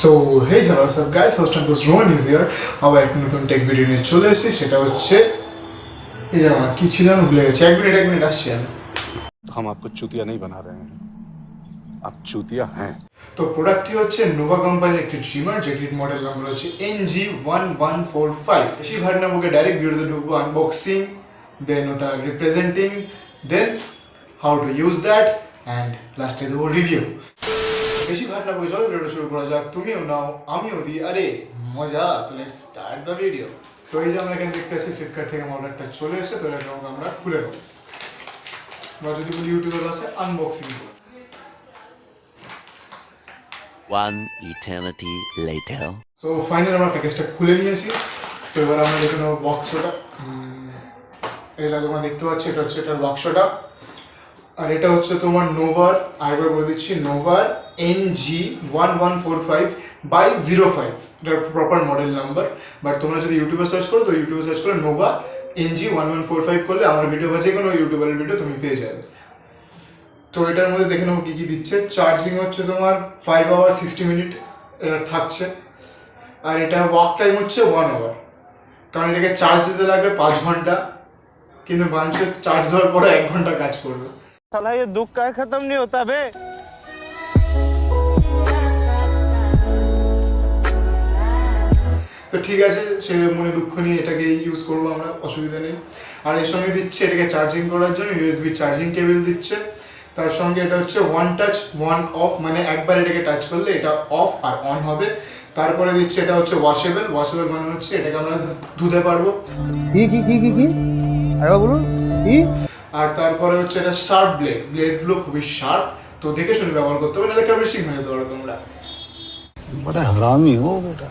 So hey hello সব guys, host of this Rohan is here. আবার একটা নতুন টেক ভিডিও নিয়ে চলে এসেছি। সেটা হচ্ছে এই যে আমার কি ছিল আমি ভুলে গেছি। এক মিনিট আসছি আমি। हम आपको चूतिया नहीं बना रहे हैं, आप चूतिया हैं। তো প্রোডাক্টটি হচ্ছে নোভা কোম্পানির একটি ট্রিমার, যেটির মডেল নাম্বার হচ্ছে NG1145। বেশি ভাট না মুখে ডাইরেক্ট ভিডিওতে ঢুকবো, আনবক্সিং, দেন ওটা representing, then how to use that, and লাস্টে দেবো রিভিউ। বেশি ভাট না বলে চলো ভিডিওটা শুরু করা যাক। তুমিও নাও আমিও দিই, আরে মজা। So let's start the video. তো এই যে আমরা এখানে দেখতে পাচ্ছি ফ্লিপকার্ট থেকে আমার অর্ডারটা চলে এসে, তো এটা আমরা খুলে নেবো, বা যদি বলি ইউটিউবের কাছে আনবক্সিং করবো। One eternity later. So finally আমরা প্যাকেজটা খুলে নিয়েছি। তো এবার আমরা দেখে নেবো বক্সটা। এটা তোমরা দেখতে পাচ্ছ, এটা হচ্ছে এটার বক্সটা। আর এটা হচ্ছে তোমার নোভার, আরেকবার বলে দিচ্ছি, নোভার NG1145/05। এটার প্রপার মডেল নাম্বার। বাট তোমরা যদি ইউটিউবে সার্চ করো, তো ইউটিউবে সার্চ করে নোভা NG1145 করলে আমার ভিডিও বা যে কোনো ইউটিউবারের ভিডিও তুমি পেয়ে যাবে। তো এটার মধ্যে দেখে নেবো কী কী দিচ্ছে। চার্জিং হচ্ছে তোমার 5 hours 60 minutes এটা থাকছে। আর এটা ওয়াক টাইম হচ্ছে 1 hour, কারণ এটাকে চার্জ দিতে লাগবে 5 ঘন্টা, কিন্তু মানুষের চার্জ দেওয়ার পরে 1 ঘন্টা কাজ করবে। साला ये दुख का खत्म नहीं होता बे। তো ঠিক আছে, সে মনে দুঃখ নিয়ে এটাকে ইউজ করবো আমরা, অসুবিধা নেই। আর এর সঙ্গে দিচ্ছে এটাকে চার্জিং করার জন্য USB চার্জিং কেবল দিচ্ছে। তার সঙ্গে এটা হচ্ছে ওয়ান টাচ ওয়ান অফ, মানে একবার এটাকে টাচ করলে এটা অফ আর অন হবে। তারপরে দিচ্ছে এটা হচ্ছে ওয়াশেবল মানে হচ্ছে এটাকে আমরা ধুতে পারবো। কি আরে বলুন কি। আর তারপরে হচ্ছে এটা শার্প ব্লেডগুলো খুবই শার্প, তো দেখে শুনে ব্যবহার করতে হবে, নাহলে কেমিস্ট্রি হয়ে যেতে পারো তোমরা। बड़ा हरामी हो बेटा।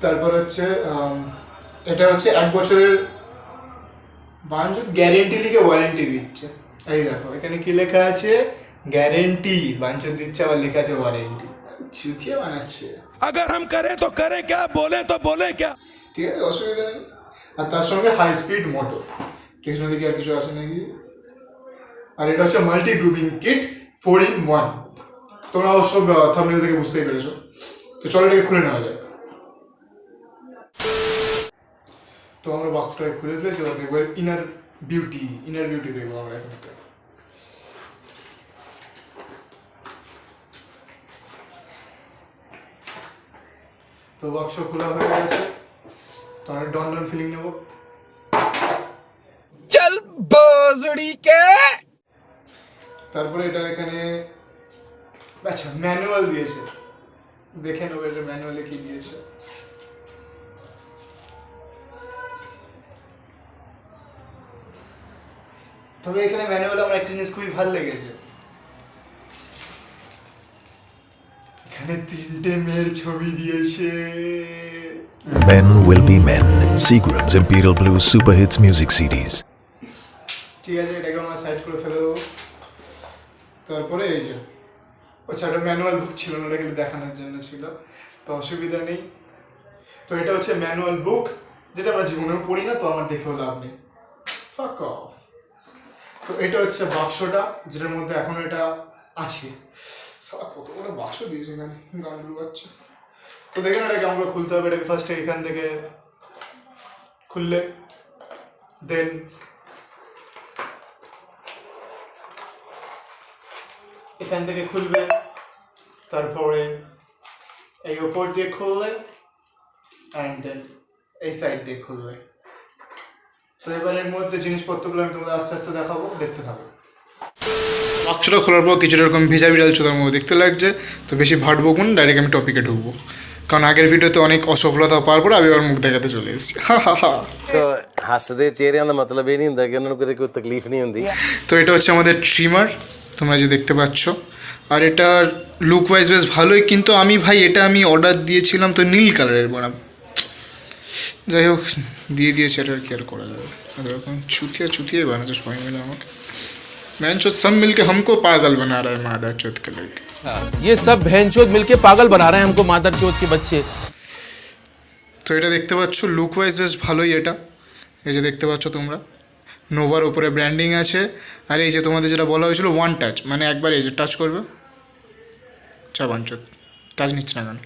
তারপর হচ্ছে এটা হচ্ছে 1 বছরের বাঞ্চত গ্যারেন্টি লিখে ওয়ারেন্টি দিচ্ছে। এই দেখো এখানে কি লেখা আছে, গ্যারেন্টি বাঞ্চত দিচ্ছে, আবার লেখা আছে ওয়ারেন্টি। চুতিয়ে বানাচ্ছে। अगर हम करें तो करें क्या, बोले तो बोले क्या। ঠিক আছে, অসুবিধা নেই। আর তার সঙ্গে হাই স্পিড মোটর। কৃষ্ণ দিকে আর কিছু আছে নাকি? আর এটা হচ্ছে মাল্টি গ্রুপিং কিট 4-in-1। তোমরা অবশ্য থাম্বনেল থেকে বুঝতেই পেরেছো। তো চলো এটাকে খুলে নেওয়া যাক। তো আমরা বক্সটাকে খুলে ফেলেছি, এবার দেখবো ইনার বিউটি দেখবো আমরা এখন। তো বক্স খোলা হয়ে গেছে, তো আমরা ডন ফিলিং নেবো। चल बोजड़ी के। তারপরে এটার এখানে আচ্ছা ম্যানুয়াল দিয়েছে, দেখে নেবো এটা ম্যানুয়ালে কি দিয়েছে। তবে এখানে ম্যানুয়ালে আমার একটা জিনিস খুবই ভালো লেগেছে, এখানে 3টে মেয়ের ছবি দিয়েছে। Men will be men. Seagram's Imperial Blues Super Hits Music CDs. ঠিক আছে, এটাকে আমরা সাইড করে ফেলে দেবো। তারপরে এই যে আচ্ছা, ওটা ম্যানুয়াল বুক ছিল না, ওটা কিন্তু দেখানোর জন্য ছিল, তো অসুবিধা নেই। তো এটা হচ্ছে ম্যানুয়াল বুক, যেটা আমরা জীবনেও পড়ি না, তো আমার দেখেও লাভ নেই। ফাক অফ। তো এটা হচ্ছে বাক্সটা, যেটার মধ্যে এখন এটা আছে। কত বড় বাক্স দিয়েছে এখানে, গানগুলো বাচ্চা। তো দেখেন এটাকে আমরা খুলতে হবে। এটাকে ফার্স্টে এখান থেকে খুললে, দেন এখান থেকে খুলবে, তারপরে এই ওপর দিয়ে খুললে, অ্যান্ড দেন এই সাইড দিয়ে খুলবে। তো এবার এর মধ্যে জিনিসপত্রগুলো আমি তোমাদের আস্তে আস্তে দেখাবো, দেখতে থাকো। বাক্সটা খোলার পর কিছুটা এরকম ভিজা বিড়াল চোদার মতো দেখতে লাগছে। তো বেশি ভাট বকুন, ডাইরেক্ট আমি টপিকে ঢুকবো, কারণ আগের ভিডিওতে অনেক অসফলতা পাওয়ার পর আমি এবার মুখ দেখাতে চলে এসেছি। तो हसदे चेहरे का मतलब ये नहीं होता कि उन्होंने कोई तकलीफ नहीं होती। তো এটা হচ্ছে আমাদের ট্রিমার, তোমরা যে দেখতে পাচ্ছ। আর এটা লুক ওয়াইজ বেশ ভালোই, কিন্তু আমি ভাই এটা আমি অর্ডার দিয়েছিলাম তো নীল কালারের বড়, যাই হোক দিয়েছে, এটা আর কি আর করা যাবে। এরকম চুতিয়ে বানাচ্ছে সবাই মিলে আমাকে। मैंचोद सब मिलके हमको पागल बना रहा है मादर चौथ के लेके। ये सब बहनचोद मिलके पागल बना रहे हैं हमको मादर चौथ के बच्चे। তো এটা দেখতে পাচ্ছ লুক ওয়াইজ বেশ ভালোই। এটা এই যে দেখতে পাচ্ছ তোমরা, নোভার উপরে ব্র্যান্ডিং আছে। আর এই যে তোমাদের যেটা বলা হয়েছিল ওয়ান টাচ, মানে একবার এই যে টাচ করবে, চা বাঞ্চত কাজ নিচ্ছে না কেন?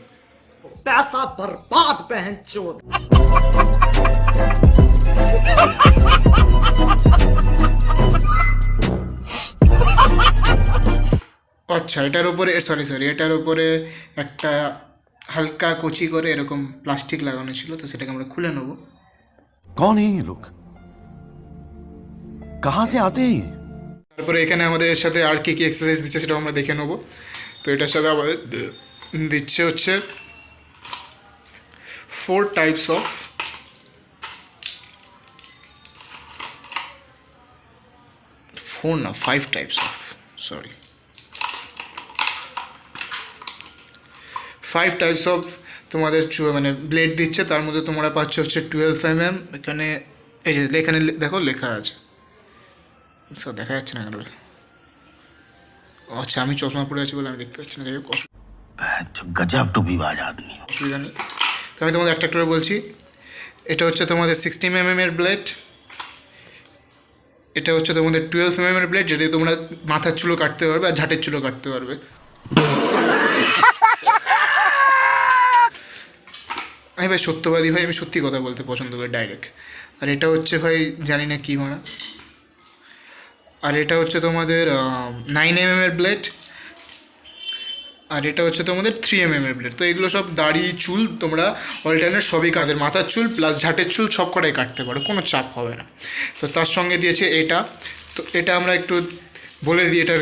আচ্ছা, এটার উপরে সরি এটার উপরে একটা হালকা কুচি করে এরকম প্লাস্টিক লাগানো ছিল, তো সেটাকে আমরা খুলে নেবো। कौन है ये लोग? कहाँ से आते हैं ये? তারপরে এখানে আমাদের সাথে আর কি কি এক্সারসাইজ দিচ্ছে সেটাও আমরা দেখে নেবো। তো এটার সাথে আমাদের দিচ্ছে হচ্ছে 4 types of 5 types of 5 types of তোমাদের মানে ব্লেড দিচ্ছে। তার মধ্যে তোমরা পাচ্ছ হচ্ছে 12 mm। এখানে এই যে এখানে দেখো লেখা আছে, স্যার দেখা যাচ্ছে না কেন? আচ্ছা, আমি চশমা পরে আছি বলে আমি দেখতে পাচ্ছি না। যাই হোক, गजब टोपीबाज आदमी। অসুবিধা নেই। তো আমি তোমাদের একটা করে বলছি। এটা হচ্ছে তোমাদের 16 mm এর ব্লেড, এটা হচ্ছে তোমাদের 12 mm এর ব্লেড, যেটা দিয়ে তোমরা মাথার চুলও কাটতে পারবে আর ঝাঁটের চুলও কাটতে পারবে। আমি ভাই সত্যবাদী ভাই, আমি সত্যি কথা বলতে পছন্দ করি ডাইরেক্ট। আর এটা হচ্ছে ভাই জানি না কী মারা। আর এটা হচ্ছে তোমাদের 9 mm এর ব্লেড, আর এটা হচ্ছে তোমাদের 3 mm এর ব্লেড। তো এগুলো সব দাড়ি চুল তোমরা অল্টারনেট সবই কাটে, মাথার চুল প্লাস ঝাঁটের চুল সব কটাই কাটতে পারো, কোনো চাপ হবে না। তো তার সঙ্গে দিয়েছে এটা। তো এটা আমরা একটু বলে দিই এটার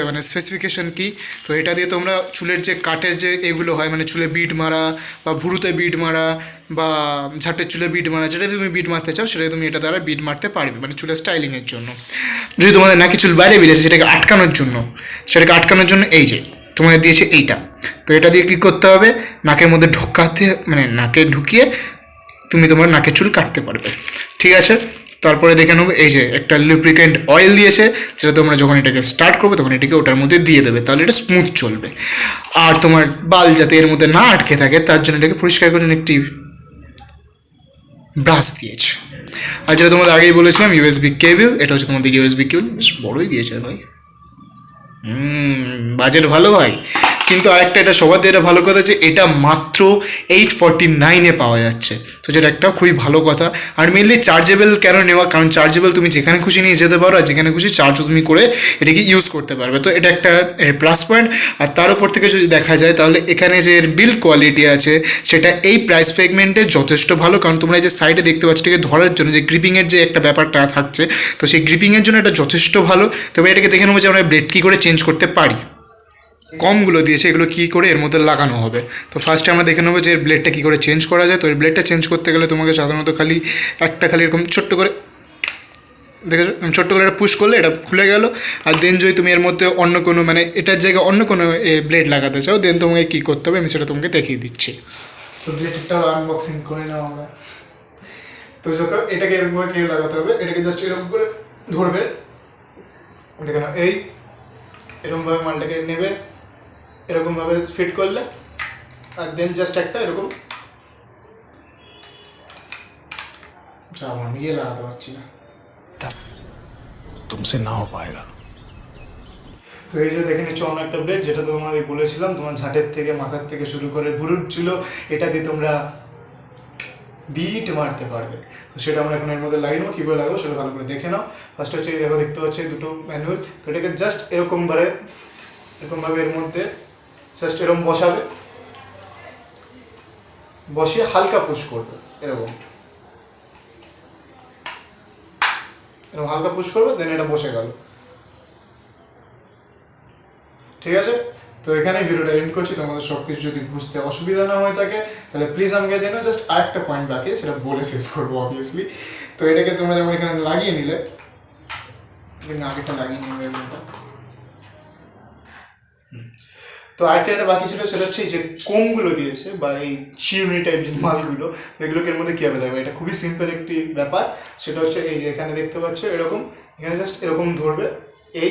মানে স্পেসিফিকেশন কী। তো এটা দিয়ে তোমরা চুলের যে কাটের যে এগুলো হয়, মানে চুলে বিট মারা বা ভুরুতে বিট মারা বা ঝাঁটের চুলে বিট মারা, যেটা তুমি বিট মারতে চাও সেটা তুমি এটা দ্বারা বিট মারতে পারবে, মানে চুলের স্টাইলিংয়ের জন্য। যদি তোমাদের নাকি চুল বাইরে বেরিয়েছে সেটাকে আটকানোর জন্য এই যে তোমাদের দিয়েছে এইটা। তো এটা দিয়ে কী করতে হবে, নাকের মধ্যে মানে নাকে ঢুকিয়ে তুমি তোমার নাকের চুল কাটতে পারবে, ঠিক আছে। তারপরে দেখে নেবো এই যে একটা লুব্রিকেন্ট অয়েল দিয়েছে, যেটা তোমরা যখন এটাকে স্টার্ট করবে তখন এটাকে ওটার মধ্যে দিয়ে দেবে, তাহলে এটা স্মুথ চলবে। আর তোমার বাল যাতে এর মধ্যে না আটকে থাকে তার জন্য এটাকে পরিষ্কার করার জন্য একটি ব্রাশ দিয়েছে। আর যেটা তোমাদের আগেই বলেছিলাম ইউএসবি কেবল, এটা হচ্ছে তোমাদের ইউএসবি কেবল, বেশ বড়োই দিয়েছে ভাই। বাজেট ভালো ভাই। কিন্তু আরেকটা এটা সবার দিয়ে এটা ভালো কথা যে এটা মাত্র 849-এ পাওয়া যাচ্ছে, তো যেটা একটা খুবই ভালো কথা। আর মেনলি চার্জেবল কেন নেওয়া, কারণ চার্জেবল তুমি যেখানে খুশি নিয়ে যেতে পারো আর যেখানে খুশি চার্জও তুমি করে এটাকে ইউজ করতে পারবে, তো এটা একটা প্লাস পয়েন্ট। আর তার উপর থেকে যদি দেখা যায় তাহলে এখানে যে বিল্ড কোয়ালিটি আছে সেটা এই প্রাইস সেগমেন্টে যথেষ্ট ভালো, কারণ তোমরা এই যে সাইডে দেখতে পাচ্ছ এটাকে ধরার জন্য যে গ্রিপিংয়ের যে একটা ব্যাপারটা থাকছে, তো সেই গ্রিপিংয়ের জন্য এটা যথেষ্ট ভালো। তবে এটাকে দেখে নেবো যে আমরা ব্লেড কী করে চেঞ্জ করতে পারি। কমগুলো দিয়েছে এগুলো কী করে এর মধ্যে লাগানো হবে। তো ফার্স্টে আমরা দেখে নেবো যে এর ব্লেডটা কী করে চেঞ্জ করা যায়। তো এর ব্লেডটা চেঞ্জ করতে গেলে তোমাকে সাধারণত খালি এরকম ছোট্ট করে দেখেছো, ছোট্ট করে এটা পুশ করলে এটা খুলে গেল। আর দেন যদি তুমি এর মধ্যে অন্য কোনো মানে এটার জায়গায় অন্য কোনো ব্লেড লাগাতে চাও দেন তোমাকে কী করতে হবে আমি সেটা তোমাকে দেখিয়ে দিচ্ছি। তো ব্লেডটাও আনবক্সিং করে নাও আমরা। তো যখন এটাকে এরকমভাবে কী লাগাতে হবে, এটাকে জাস্ট এরকম করে ধরবে, দেখে নাও এরকমভাবে মালটাকে নেবে, এরকমভাবে ফিট করলে, আর দেন জাস্ট একটা এরকম নিজে লাগাতে পারছি না, तुमसे ना हो पाएगा। তো এই যে দেখে নিচ্ছ অন্য একটা ব্লেড, যেটা তোমাদের বলেছিলাম তোমার ঝাঁটের থেকে মাথার থেকে শুরু করে ভুরুর ছিল, এটা দিয়ে তোমরা বিট মারতে পারবে। তো সেটা আমরা এখন এর মধ্যে লাগিয়ে নেবো, কীভাবে লাগাবো সেটা ভালো করে দেখে নাও। ফার্স্ট হচ্ছে এই দেখতে পাচ্ছি দুটো ম্যানুয়াল। তো এটাকে জাস্ট এরকমভাবে এর মধ্যে জাস্ট এরকম বসাবে, বসিয়ে হালকা পুশ করবে, এরকম হালকা পুশ করবে, দেন এটা বসে গেল, ঠিক আছে। তো এখানে ভিডিওটা এন্ড করছি। তোমাদের সব কিছু যদি বুঝতে অসুবিধা না হয়ে থাকে তাহলে প্লিজ আমাকে জানো। জাস্ট আরেকটা পয়েন্ট বাকি, সেটা বলে শেষ করবো অবভিয়াসলি। তো এটাকে তোমরা যেমন এখানে লাগিয়ে নিলে, আগেরটা লাগিয়ে নিলে এরকমটা। তো আরেকটা এটা বাকি ছিল, সেটা হচ্ছে এই যে কোমগুলো দিয়েছে বা এই চিরুনি টাইপ যে মালগুলো, এগুলোকে এর মধ্যে কীভাবে লাগবে। এটা খুবই সিম্পল একটি ব্যাপার, সেটা হচ্ছে এই যে এখানে দেখতে পাচ্ছ এরকম, এখানে জাস্ট এরকম ধরবে এই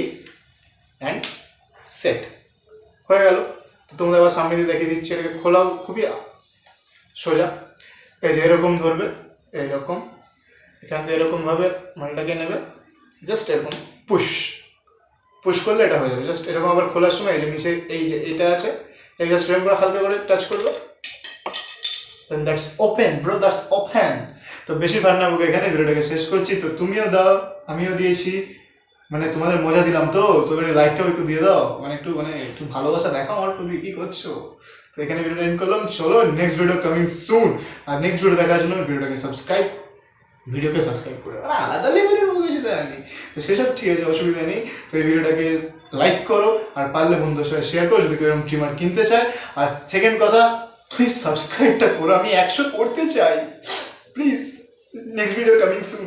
অ্যান্ড সেট হয়ে গেল। তো তোমাদের আবার সামনে দিয়ে দেখিয়ে দিচ্ছি, এটাকে খোলাও খুবই সোজা। এই যে এরকম ধরবে, এইরকম এখান থেকে এরকমভাবে মালটাকে নেবে, জাস্ট এরকম পুশ করলে এটা হয়ে যাবে। জাস্ট এরকম আবার খোলার সময় এই যে নিচে এই যে এটা আছে, এই জাস্ট এরকম করে হালকা করে টাচ করবো, then that's open bro, that's open. তো বেশি বান্নাবুকে এখানে ভিডিওটাকে শেষ করছি। তো তুমিও দাও, আমিও দিয়েছি, মানে তোমাদের মজা দিলাম। তো তোমার লাইকটাও একটু দিয়ে দাও, একটু ভালোবাসা দেখাও আমার প্রতি, কি করছো? তো এখানে ভিডিওটা এন্ড করলাম। চলো নেক্সট ভিডিও কামিং সুন। আর নেক্সট ভিডিও দেখার জন্য ভিডিওকে সাবস্ক্রাইব করে, আলাদা লেভেলের বকেছি তো আমি। তো সেসব ঠিক আছে, অসুবিধা নেই। তো এই ভিডিওটাকে লাইক করো, আর পারলে বন্ধুদের সাথে শেয়ার করো যদি কেউ এরকম ট্রিমার কিনতে চায়। আর সেকেন্ড কথা, প্লিজ সাবস্ক্রাইবটা করো, আমি 100 করতে চাই please. Next video coming soon.